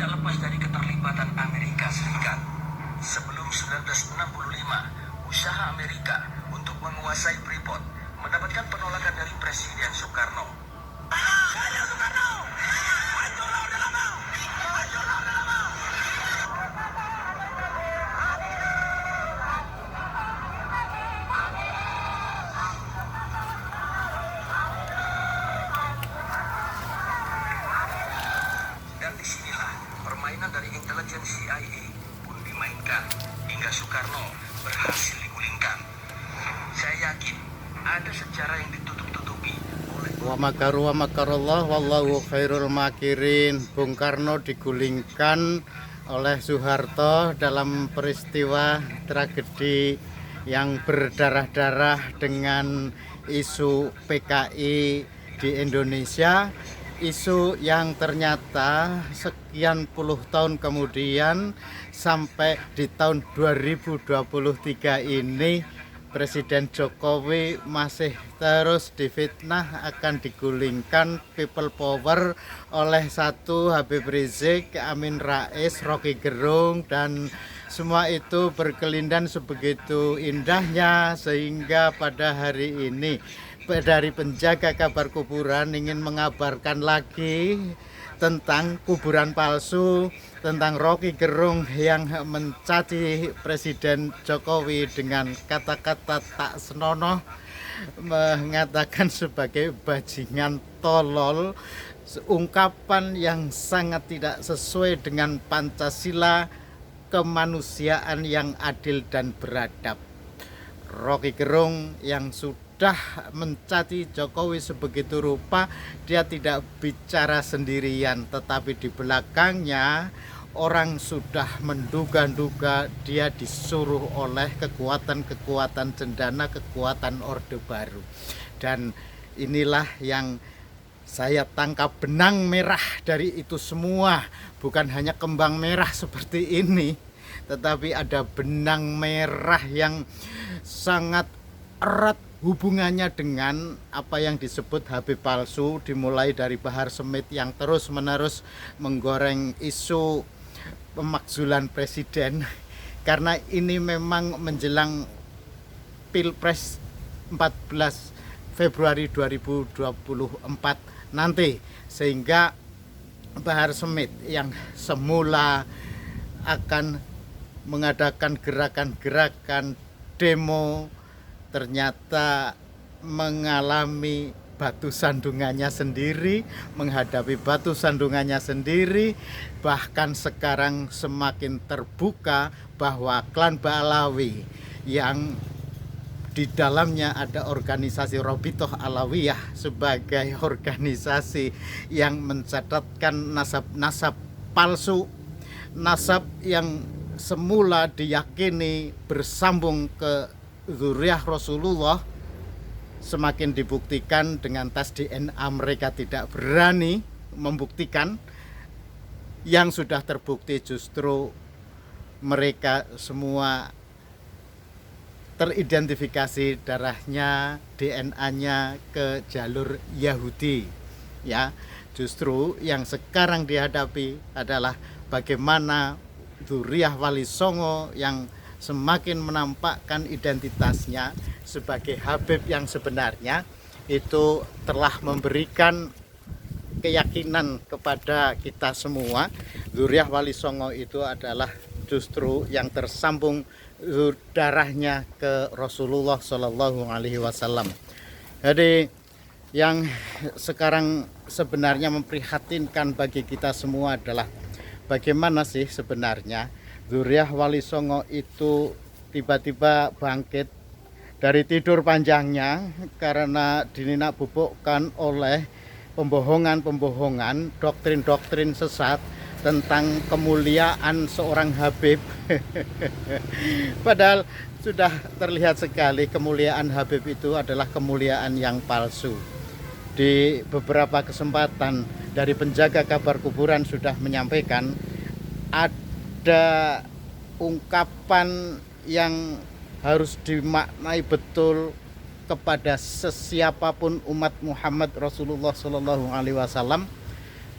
tidak lepas dari keterlibatan Amerika Serikat. Sebelum 1965, usaha Amerika untuk menguasai Freeport mendapatkan penolakan dari Presiden Soekarno. Dan disinilah permainan dari intelijen CIA pun dimainkan hingga Soekarno berhasil digulingkan. Saya yakin ada sejarah yang ditutup-tutupi oleh Wa makaru wa makarallah wallahu khairul makirin. Bung Karno digulingkan oleh Soeharto dalam peristiwa tragedi yang berdarah-darah dengan isu PKI di Indonesia, isu yang ternyata sekian puluh tahun kemudian sampai di tahun 2023 ini Presiden Jokowi masih terus difitnah akan digulingkan people power oleh satu Habib Rizik, Amin Rais, Rocky Gerung, dan semua itu berkelindan sebegitu indahnya sehingga pada hari ini dari penjaga kabar kuburan ingin mengabarkan lagi tentang kuburan palsu, tentang Rocky Gerung yang mencaci Presiden Jokowi dengan kata-kata tak senonoh, mengatakan sebagai bajingan tolol, ungkapan yang sangat tidak sesuai dengan Pancasila, kemanusiaan yang adil dan beradab. Rocky Gerung yang sudah mencaci Jokowi sebegitu rupa, dia tidak bicara sendirian, tetapi di belakangnya orang sudah menduga-duga dia disuruh oleh kekuatan-kekuatan cendana, kekuatan Orde Baru. Dan inilah yang saya tangkap benang merah dari itu semua, bukan hanya kembang merah seperti ini, tetapi ada benang merah yang sangat erat hubungannya dengan apa yang disebut Habib palsu, dimulai dari Bahar Smith yang terus-menerus menggoreng isu pemakzulan presiden, karena ini memang menjelang Pilpres 14 Februari 2024 nanti, sehingga Bahar Smith yang semula akan mengadakan gerakan-gerakan demo ternyata mengalami batu sandungannya sendiri, menghadapi batu sandungannya sendiri. Bahkan sekarang semakin terbuka bahwa klan Ba'alawi yang di dalamnya ada organisasi Robitoh Alawiyah sebagai organisasi yang mencatatkan nasab-nasab palsu, nasab yang semula diyakini bersambung ke zuriyah Rasulullah, semakin dibuktikan dengan tes DNA mereka tidak berani membuktikan. Yang sudah terbukti justru mereka semua teridentifikasi darahnya, DNA-nya ke jalur Yahudi. Ya, justru yang sekarang dihadapi adalah bagaimana zuriyah Wali Songo yang semakin menampakkan identitasnya sebagai Habib yang sebenarnya itu telah memberikan keyakinan kepada kita semua zuriyah Wali Songo itu adalah justru yang tersambung darahnya ke Rasulullah Shallallahu Alaihi Wasallam. Jadi yang sekarang sebenarnya memprihatinkan bagi kita semua adalah bagaimana sih sebenarnya zuriyah Wali Songo itu tiba-tiba bangkit dari tidur panjangnya karena dininak bubukkan oleh pembohongan-pembohongan, doktrin-doktrin sesat tentang kemuliaan seorang Habib. Padahal sudah terlihat sekali kemuliaan Habib itu adalah kemuliaan yang palsu. Di beberapa kesempatan dari penjaga kabar kuburan sudah menyampaikan ada ungkapan yang harus dimaknai betul kepada sesiapapun umat Muhammad Rasulullah Shallallahu Alaihi Wasallam,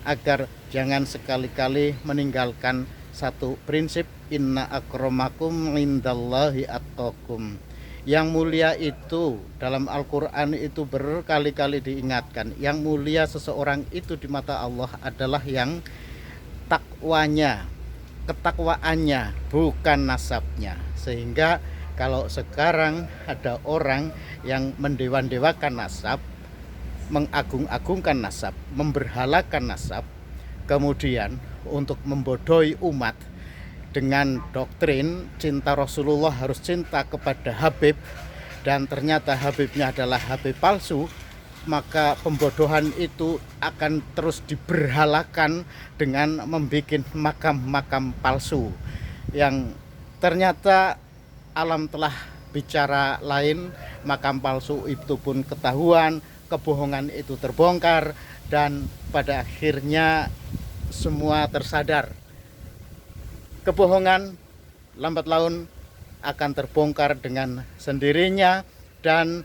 agar jangan sekali-kali meninggalkan satu prinsip, inna akramakum indallahi atqakum. Yang mulia itu dalam Al-Quran itu berkali-kali diingatkan, yang mulia seseorang itu di mata Allah adalah yang takwanya, ketakwaannya, bukan nasabnya. Sehingga kalau sekarang ada orang yang mendewa-dewakan nasab, mengagung-agungkan nasab, memberhalakan nasab, kemudian untuk membodohi umat dengan doktrin cinta Rasulullah harus cinta kepada Habib, dan ternyata Habibnya adalah Habib palsu, maka pembodohan itu akan terus diberhalakan dengan membuat makam-makam palsu yang ternyata alam telah bicara lain. Makam palsu itu pun ketahuan, kebohongan itu terbongkar, dan pada akhirnya semua tersadar. Kebohongan lambat laun akan terbongkar dengan sendirinya, dan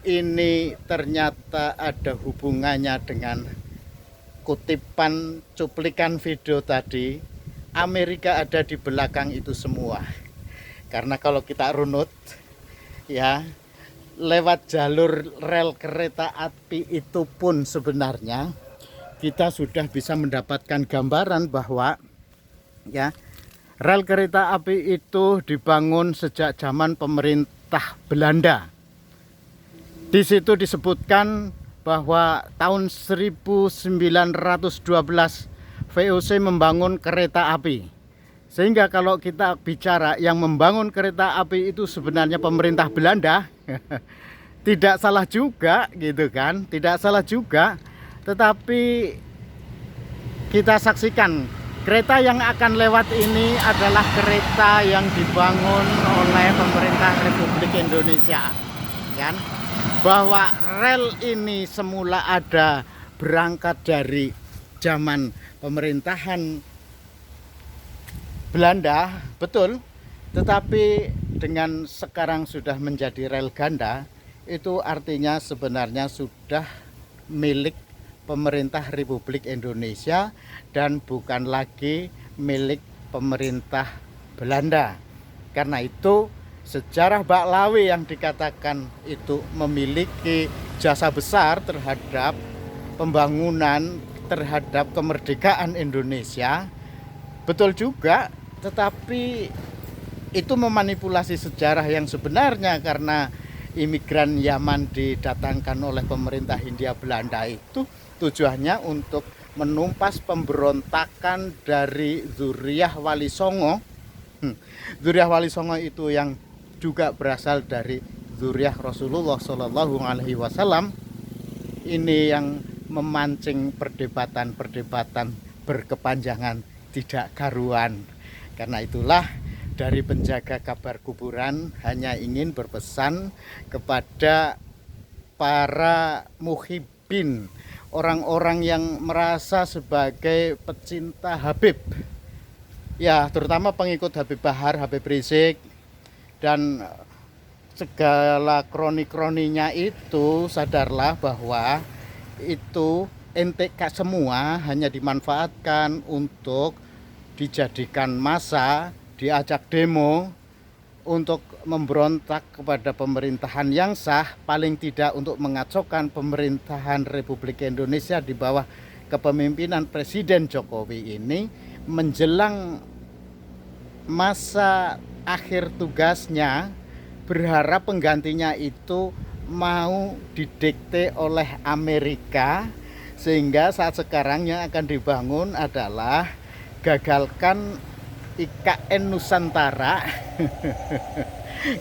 ini ternyata ada hubungannya dengan kutipan cuplikan video tadi. Amerika ada di belakang itu semua. Karena kalau kita runut ya, lewat jalur rel kereta api itu pun sebenarnya kita sudah bisa mendapatkan gambaran bahwa ya, rel kereta api itu dibangun sejak zaman pemerintah Belanda. Di situ disebutkan bahwa tahun 1912 VOC membangun kereta api. Sehingga kalau kita bicara yang membangun kereta api itu sebenarnya pemerintah Belanda, tidak salah juga gitu kan, tidak salah juga. Tetapi kita saksikan kereta yang akan lewat ini adalah kereta yang dibangun oleh pemerintah Republik Indonesia, kan? Bahwa rel ini semula ada berangkat dari zaman pemerintahan Belanda, betul, tetapi dengan sekarang sudah menjadi rel ganda, itu artinya sebenarnya sudah milik pemerintah Republik Indonesia dan bukan lagi milik pemerintah Belanda. Karena itu sejarah Baklawi yang dikatakan itu memiliki jasa besar terhadap pembangunan, terhadap kemerdekaan Indonesia, betul juga, tetapi itu memanipulasi sejarah yang sebenarnya, karena imigran Yaman didatangkan oleh pemerintah Hindia Belanda itu tujuannya untuk menumpas pemberontakan dari Zuriyah Wali Songo. Zuriyah Wali Songo itu yang juga berasal dari Zuriyah Rasulullah Shallallahu Alaihi Wasallam. Ini yang memancing perdebatan-perdebatan berkepanjangan tidak karuan. Karena itulah dari penjaga kabar kuburan hanya ingin berpesan kepada para muhibbin, orang-orang yang merasa sebagai pecinta Habib, ya terutama pengikut Habib Bahar, Habib Rizik, dan segala kroni-kroninya itu, sadarlah bahwa itu NTK semua hanya dimanfaatkan untuk dijadikan massa, diajak demo untuk memberontak kepada pemerintahan yang sah, paling tidak untuk mengacaukan pemerintahan Republik Indonesia di bawah kepemimpinan Presiden Jokowi ini menjelang masa akhir tugasnya, berharap penggantinya itu mau didikte oleh Amerika, sehingga saat sekarang yang akan dibangun adalah gagalkan IKN Nusantara.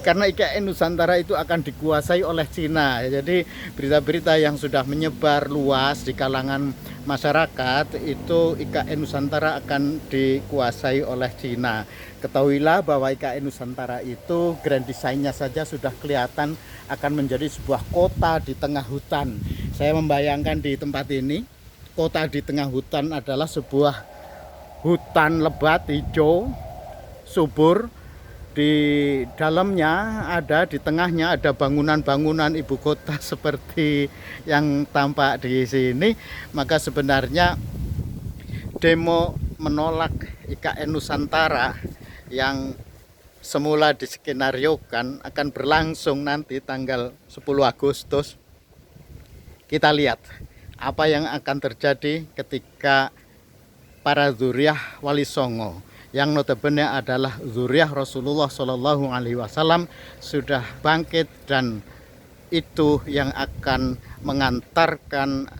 Karena IKN Nusantara itu akan dikuasai oleh Cina. Jadi berita-berita yang sudah menyebar luas di kalangan masyarakat itu IKN Nusantara akan dikuasai oleh Cina. Ketahuilah bahwa IKN Nusantara itu grand desainnya saja sudah kelihatan akan menjadi sebuah kota di tengah hutan. Saya membayangkan di tempat ini, kota di tengah hutan adalah sebuah hutan lebat hijau subur. Di dalamnya ada, di tengahnya ada bangunan-bangunan ibu kota seperti yang tampak di sini. Maka sebenarnya demo menolak IKN Nusantara yang semula diskenariokan akan berlangsung nanti tanggal 10 Agustus. Kita lihat apa yang akan terjadi ketika para zuriyah Wali Songo yang notabene adalah zuriyah Rasulullah Shallallahu Alaihi Wasallam sudah bangkit, dan itu yang akan mengantarkan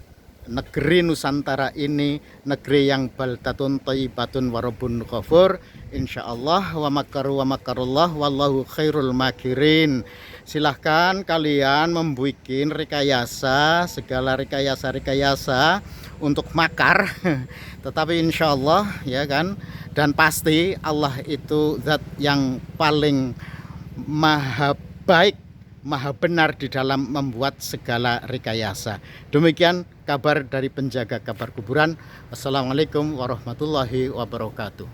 negeri Nusantara ini, negeri yang baldatun thayyibatun warabun ghafur, insyaallah. Wa makaru wa makarullah wallahu khairul makirin. Silahkan kalian membuat rekayasa, segala rekayasa untuk makar tetapi insyaallah ya kan, dan pasti Allah itu zat yang paling maha baik, maha benar di dalam membuat segala rekayasa. Demikian kabar dari penjaga kabar kuburan. Wassalamualaikum warahmatullahi wabarakatuh.